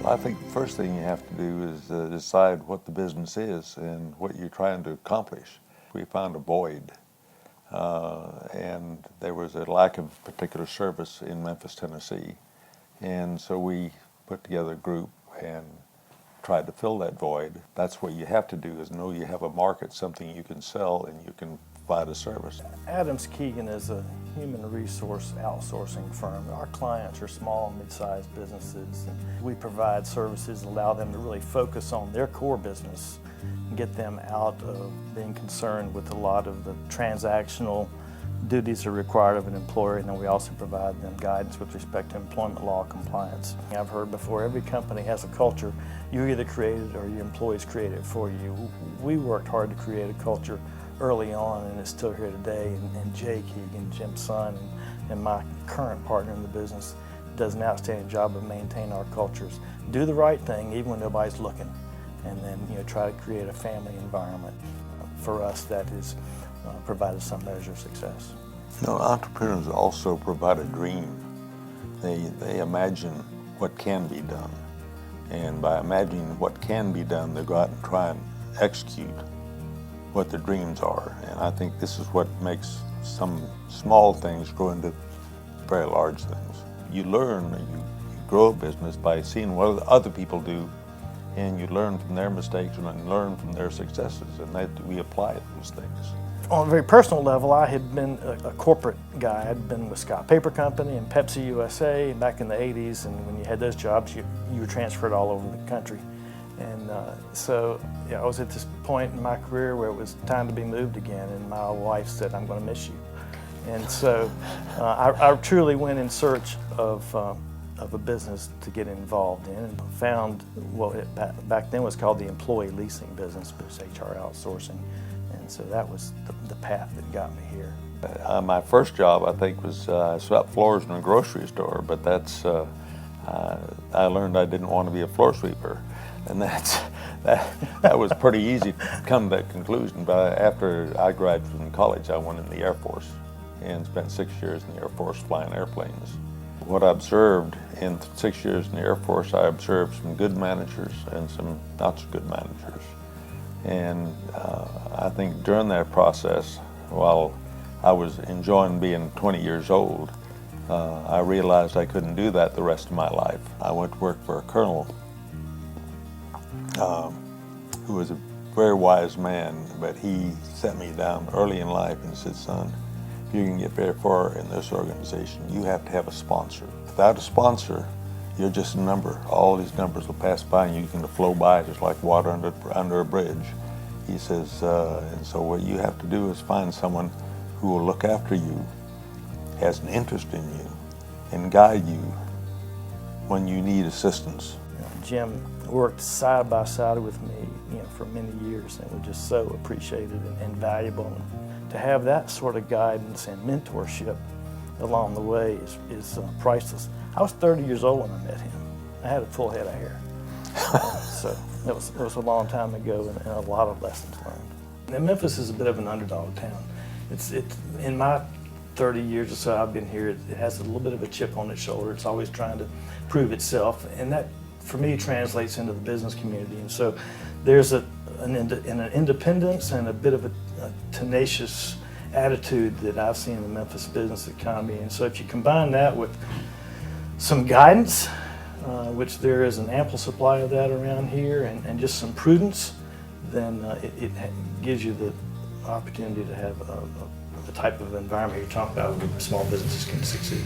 I think the first thing you have to do is decide what the business is and what you're trying to accomplish. We found a void, and there was a lack of particular service in Memphis, Tennessee. And so we put together a group and tried to fill that void. That's what you have to do, is know you have a market, something you can sell, and you can provide a service. Adams Keegan is a human resource outsourcing firm. Our clients are small and mid-sized businesses, and we provide services that allow them to really focus on their core business and get them out of being concerned with a lot of the transactional duties that are required of an employer, and then we also provide them guidance with respect to employment law compliance. I've heard before, every company has a culture. You either create it or your employees create it for you. We worked hard to create a culture early on, and it's still here today. And Jay Keegan, Jim's son, and my current partner in the business, does an outstanding job of maintaining our cultures. Do the right thing even when nobody's looking, and then try to create a family environment. For us, that has provided some measure of success. Entrepreneurs also provide a dream. They imagine what can be done, and by imagining what can be done, they go out and try and execute what their dreams are. And I think this is what makes some small things grow into very large things. You learn, you grow a business by seeing what other people do, and you learn from their mistakes and learn from their successes, and that we apply those things. On a very personal level, I had been a corporate guy. I'd been with Scott Paper Company and Pepsi USA back in the 80s, and when you had those jobs, you were transferred all over the country. And so I was at this point in my career where it was time to be moved again, and my wife said, "I'm going to miss you." And so I truly went in search of a business to get involved in, and found what back then was called the employee leasing business, but it's HR outsourcing. And so that was the path that got me here. My first job, I think, was I swept floors in a grocery store, but that's I learned I didn't want to be a floor sweeper, and that was pretty easy to come to that conclusion. But after I graduated from college, I went in the Air Force and spent 6 years in the Air Force flying airplanes. What I observed in 6 years in the Air Force, I observed some good managers and some not so good managers. And I think during that process, while I was enjoying being 20 years old, I realized I couldn't do that the rest of my life. I went to work for a colonel who was a very wise man, but he set me down early in life and said, "Son, if you can get very far in this organization, you have to have a sponsor. Without a sponsor, you're just a number. All these numbers will pass by and you can flow by just like water under a bridge." He says, and so what you have to do is find someone who will look after you, has an interest in you, and guide you when you need assistance. Jim worked side by side with me for many years, and was just so appreciated and valuable. And to have that sort of guidance and mentorship along the way is priceless. I was 30 years old when I met him. I had a full head of hair. So it was a long time ago, and a lot of lessons learned. And Memphis is a bit of an underdog town. It's in my 30 years or so I've been here, it has a little bit of a chip on its shoulder. It's always trying to prove itself, and that for me translates into the business community. And so there's an independence and a bit of a tenacious attitude that I've seen in the Memphis business economy. And so if you combine that with some guidance, which there is an ample supply of that around here, and just some prudence, then it gives you the opportunity to have the type of environment you're talking about where small businesses can succeed.